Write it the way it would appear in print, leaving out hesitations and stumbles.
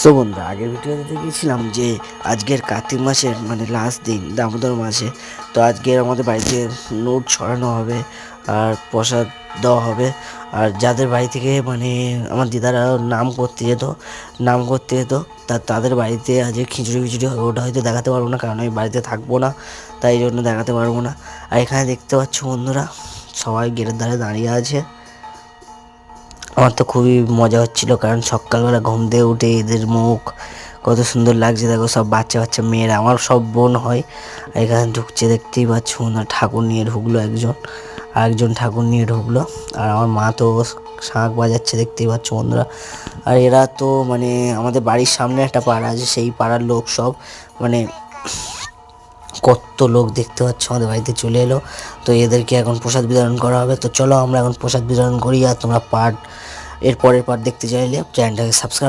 So বন্ধুরা, আগের ভিডিওতে দেখিয়েছিলাম যে আজকের কার্তিক মাসের মানে লাস্ট দিন দামোদর মাসে। তো আজকের আমাদের বাড়িতে নোট ছড়ানো হবে আর প্রসাদ দেওয়া হবে। আর যাদের বাড়ি থেকে মানে আমার দিদারা নাম করতে যেত তাদের বাড়িতে আজকে খিচুড়ি হবে। ওটা হয়তো দেখাতে পারবো না, কারণ আমি বাড়িতে থাকবো না, তাই জন্য দেখাতে পারবো না। আর এখানে দেখতে পাচ্ছ বন্ধুরা, সবাই গেটের ধারে দাঁড়িয়ে আছে। আমার তো খুবই মজা হচ্ছিল, কারণ সকালবেলা ঘুম থেকে উঠে এদের মুখ কত সুন্দর লাগছে। দেখো, সব বাচ্চা বাচ্চা মেয়েরা, আমার সব বোন হয়। আর এখানে ঢুকছে, দেখতেই পাচ্ছ না, ঠাকুর নিয়ে ঢুকলো একজন, আরেকজন ঠাকুর নিয়ে ঢুকলো। আর আমার মা তো শাঁখ বাজাচ্ছে, দেখতেই পাচ্ছ বন্ধুরা। আর এরা তো মানে আমাদের বাড়ির সামনে একটা পাড়া আছে, সেই পাড়ার লোক সব, মানে কত লোক দেখতে পাচ্ছ আমাদের বাড়িতে চলে এলো। তো এদেরকে এখন প্রসাদ বিতরণ করা হবে। তো চলো আমরা এখন প্রসাদ বিতরণ করি। আর তোমরা এর পরের পার্ট দেখতে চাইলে চ্যানেলটাকে সাবস্ক্রাইব